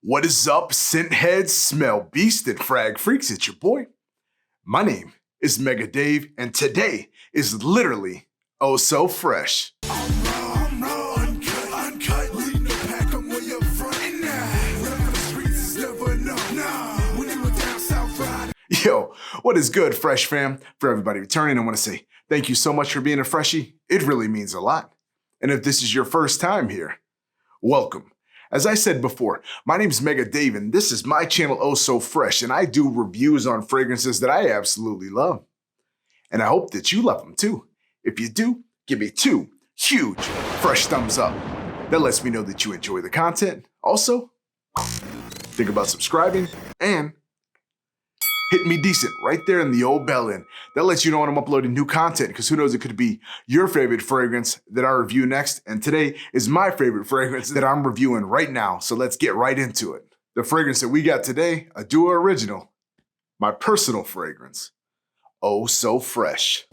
What is up, scent heads, smell beast, and frag freaks? It's your boy. My name is Mega Dave, and today is literally oh so fresh. Yo, what is good, Fresh fam? For everybody returning, I want to say thank you so much for being a freshie. It really means a lot. And if this is your first time here, welcome. As I said before, my name is Mega Dave, and this is my channel Oh So Fresh, and I do reviews on fragrances that I absolutely love. And I hope that you love them too. If you do, give me 2 huge fresh thumbs up. That lets me know that you enjoy the content. Also, think about subscribing and hit me decent right there in the old bell end. That lets you know when I'm uploading new content, because who knows, it could be your favorite fragrance that I review next. And today is my favorite fragrance that I'm reviewing right now. So let's get right into it. The fragrance that we got today, a Dua original, my personal fragrance, Oh So Fresh.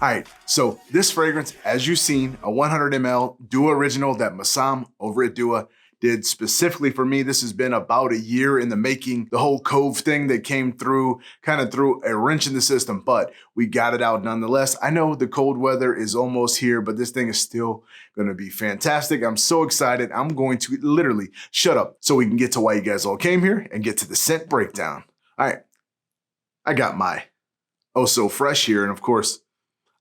All right, so this fragrance, as you've seen, a 100 ml Dua original that Mahsam over at Dua did specifically for me. This has been about a year in the making. The whole Cove thing that came through kind of threw a wrench in the system, but we got it out nonetheless. I know the cold weather is almost here, but this thing is still gonna be fantastic. I'm so excited. I'm going to literally shut up so we can get to why you guys all came here and get to the scent breakdown. All right, I got my Oh So Fresh here, and of course,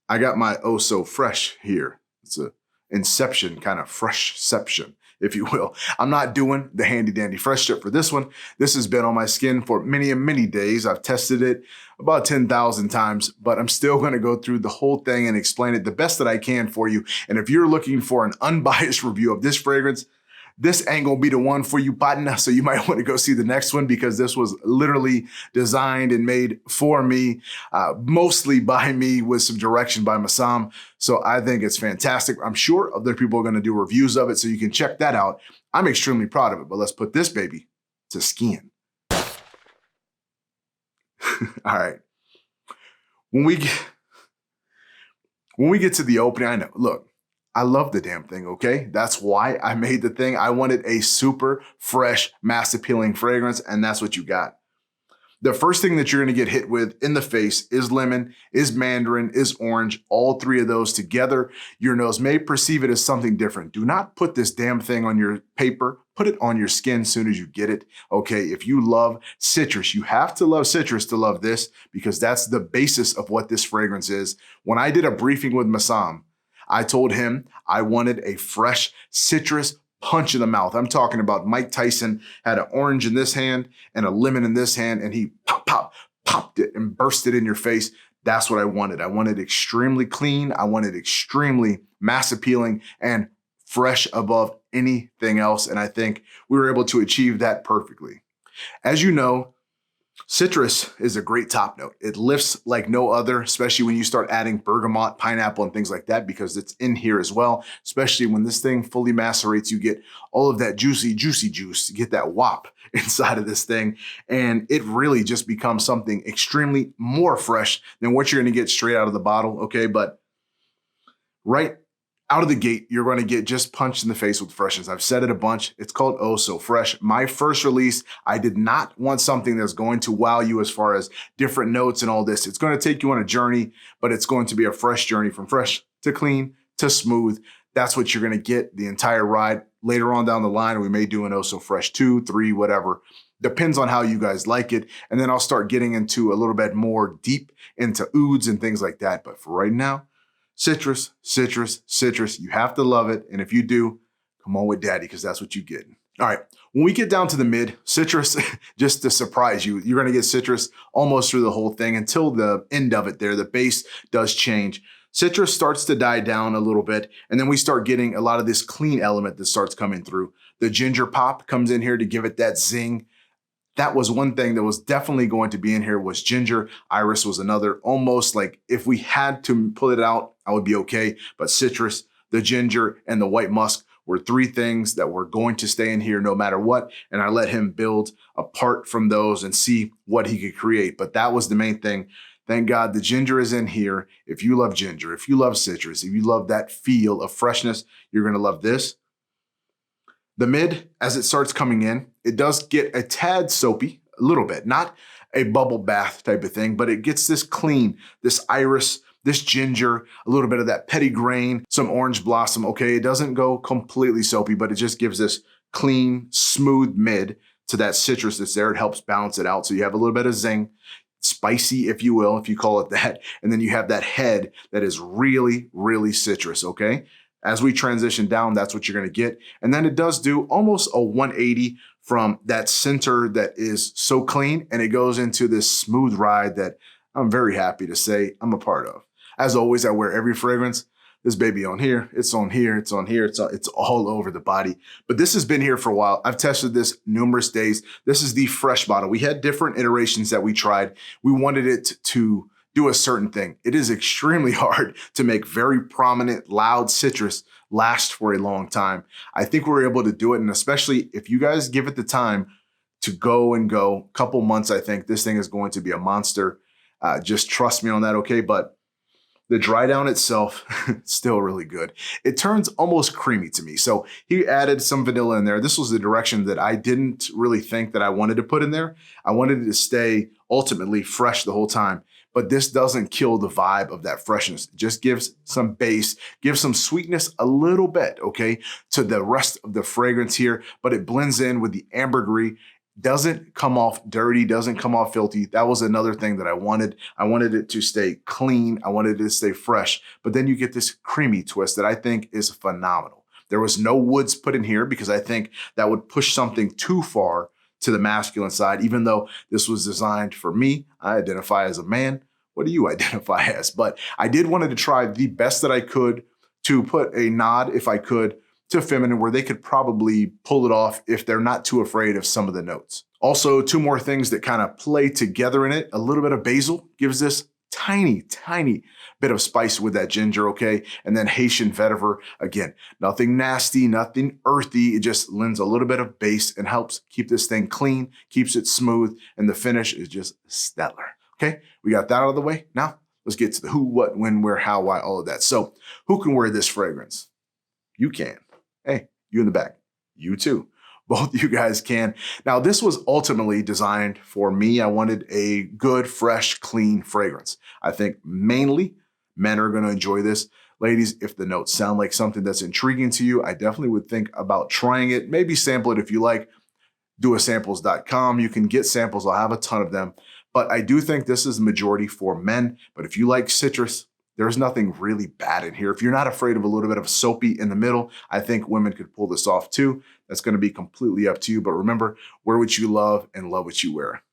I got my Oh So Fresh here. It's a inception kind of freshception, if you will. I'm not doing the handy dandy fresh strip for this one. This has been on my skin for many days. I've tested it about 10,000 times, but I'm still going to go through the whole thing and explain it the best that I can for you. And if you're looking for an unbiased review of this fragrance, this ain't gonna be the one for you, partner. So you might want to go see the next one, because this was literally designed and made for me, mostly by me with some direction by Mahsam. So I think it's fantastic. I'm sure other people are gonna do reviews of it, so you can check that out. I'm extremely proud of it, but let's put this baby to skin. All right. When we get to the opening, I know, look, I love the damn thing, okay? That's why I made the thing. I wanted a super fresh, mass appealing fragrance, and that's what you got. The first thing that you're gonna get hit with in the face is lemon, is mandarin, is orange, all 3 of those together. Your nose may perceive it as something different. Do not put this damn thing on your paper. Put it on your skin as soon as you get it, okay? If you love citrus, you have to love citrus to love this, because that's the basis of what this fragrance is. When I did a briefing with Mahsam, I told him I wanted a fresh citrus punch in the mouth. I'm talking about Mike Tyson had an orange in this hand and a lemon in this hand, and he popped it and burst it in your face. That's what I wanted. I wanted extremely clean. I wanted extremely mass appealing and fresh above anything else. And I think we were able to achieve that perfectly. As you know, citrus is a great top note. It lifts like no other, especially when you start adding bergamot, pineapple, and things like that, because it's in here as well. Especially when this thing fully macerates, you get all of that juicy juice. You get that wop inside of this thing, and it really just becomes something extremely more fresh than what you're gonna get straight out of the bottle, okay? But right out of the gate, you're going to get just punched in the face with freshness. I've said it a bunch. It's called Oh So Fresh. My first release, I did not want something that's going to wow you as far as different notes and all this. It's going to take you on a journey, but it's going to be a fresh journey from fresh to clean to smooth. That's what you're going to get the entire ride. Later on down the line, we may do an Oh So Fresh 2, 3, whatever. Depends on how you guys like it. And then I'll start getting into a little bit more deep into ouds and things like that. But for right now, citrus. You have to love it. And if you do, come on with daddy, because that's what you get. All right, when we get down to the mid, citrus, just to surprise you, you're gonna get citrus almost through the whole thing until the end of it there. The base does change. Citrus starts to die down a little bit, and then we start getting a lot of this clean element that starts coming through. The ginger pop comes in here to give it that zing. That was one thing that was definitely going to be in here, was ginger. Iris was another. Almost like if we had to pull it out, I would be okay. But citrus, the ginger, and the white musk were 3 things that were going to stay in here no matter what. And I let him build apart from those and see what he could create. But that was the main thing. Thank God the ginger is in here. If you love ginger, if you love citrus, if you love that feel of freshness, you're going to love this. The mid, as it starts coming in, it does get a tad soapy, a little bit, not a bubble bath type of thing, but it gets this clean, this iris, this ginger, a little bit of that petitgrain, some orange blossom. Okay, it doesn't go completely soapy, but it just gives this clean, smooth mid to that citrus that's there. It helps balance it out. So you have a little bit of zing, spicy, if you will, if you call it that. And then you have that head that is really, really citrus, okay? As we transition down, that's what you're gonna get. And then it does do almost a 180 from that center that is so clean, and it goes into this smooth ride that I'm very happy to say I'm a part of. As always, I wear every fragrance. This baby on here, it's on here, it's on here, it's all over the body. But this has been here for a while. I've tested this numerous days. This is the fresh bottle. We had different iterations that we tried. We wanted it to do a certain thing. It is extremely hard to make very prominent, loud citrus last for a long time. I think we're able to do it, and especially if you guys give it the time to go, couple months, I think this thing is going to be a monster. Just trust me on that, okay? But the dry down itself, still really good. It turns almost creamy to me. So he added some vanilla in there. This was the direction that I didn't really think that I wanted to put in there. I wanted it to stay ultimately fresh the whole time. But this doesn't kill the vibe of that freshness. It just gives some base, gives some sweetness a little bit, okay, to the rest of the fragrance here, but it blends in with the ambergris. Doesn't come off dirty, doesn't come off filthy. That was another thing that I wanted. I wanted it to stay clean. I wanted it to stay fresh. But then you get this creamy twist that I think is phenomenal. There was no woods put in here because I think that would push something too far to the masculine side, even though this was designed for me. I identify as a man. What do you identify as? But I did wanted to try the best that I could to put a nod, if I could, to feminine where they could probably pull it off if they're not too afraid of some of the notes. Also, 2 more things that kind of play together in it. A little bit of basil gives this tiny bit of spice with that ginger, okay? And then Haitian vetiver, again, nothing nasty, nothing earthy. It just lends a little bit of base and helps keep this thing clean, keeps it smooth, and the finish is just stellar, okay? We got that out of the way. Now, let's get to the who, what, when, where, how, why, all of that. So, who can wear this fragrance? You can. Hey, you in the back, you too. Both you guys can. Now, this was ultimately designed for me. I wanted a good, fresh, clean fragrance. I think mainly men are going to enjoy this. Ladies, if the notes sound like something that's intriguing to you, I definitely would think about trying it. Maybe sample it if you like. Duasamples.com. You can get samples. I'll have a ton of them. But I do think this is the majority for men. But if you like citrus, there's nothing really bad in here. If you're not afraid of a little bit of soapy in the middle, I think women could pull this off too. That's going to be completely up to you. But remember, wear what you love and love what you wear.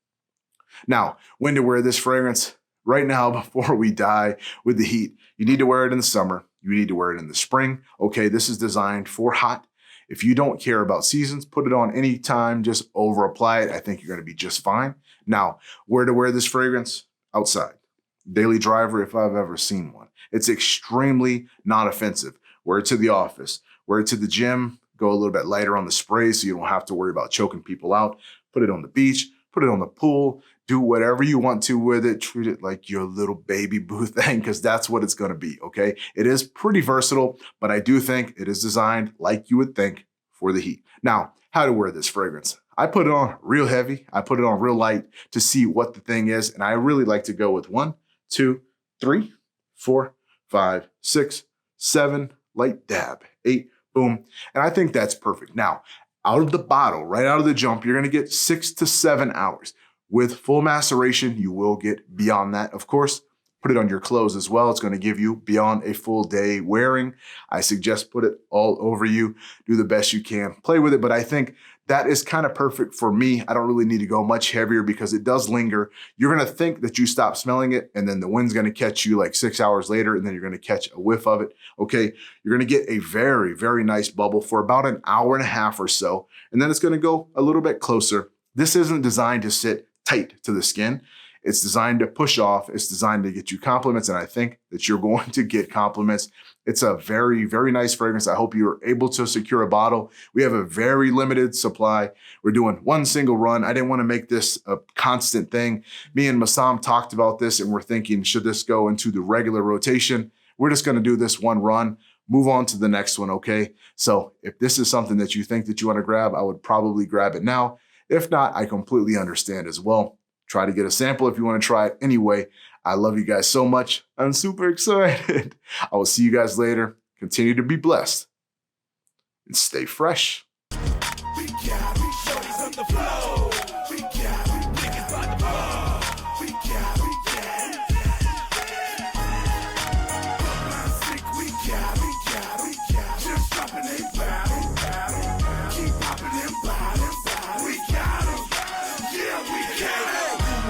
Now, when to wear this fragrance? Right now, before we die with the heat, you need to wear it in the summer. You need to wear it in the spring. Okay, this is designed for hot. If you don't care about seasons, put it on any time. Just over apply it. I think you're going to be just fine. Now, where to wear this fragrance? Outside. Daily driver, if I've ever seen one. It's extremely not offensive. Wear it to the office, wear it to the gym, go a little bit lighter on the spray so you don't have to worry about choking people out. Put it on the beach, put it on the pool, do whatever you want to with it. Treat it like your little baby boo thing because that's what it's going to be, okay? It is pretty versatile, but I do think it is designed like you would think for the heat. Now, how to wear this fragrance? I put it on real heavy. I put it on real light to see what the thing is, and I really like to go with 1, 2, 3, 4, 5, 6, 7, light dab, 8, boom. And I think that's perfect. Now, out of the bottle, right out of the jump, you're going to get 6 to 7 hours. With full maceration, you will get beyond that, of course. Put it on your clothes as well. It's going to give you beyond a full day wearing. I suggest put it all over you. Do the best you can. Play with it, but I think that is kind of perfect for me. I don't really need to go much heavier because it does linger. You're going to think that you stop smelling it, and then the wind's going to catch you like 6 hours later, and then you're going to catch a whiff of it. Okay, you're going to get a very, very nice bubble for about an hour and a half or so, and then it's going to go a little bit closer. This isn't designed to sit tight to the skin. It's designed to push off. It's designed to get you compliments, and I think that you're going to get compliments. It's a very, very nice fragrance. I hope you're able to secure a bottle. We have a very limited supply. We're doing one single run. I didn't want to make this a constant thing. Me and Mahsam talked about this and we're thinking, should this go into the regular rotation? We're just going to do this one run, move on to the next one, okay? So if this is something that you think that you want to grab, I would probably grab it now. If not, I completely understand as well. Try to get a sample if you want to try it anyway. I love you guys so much. I'm super excited. I will see you guys later. Continue to be blessed and stay fresh.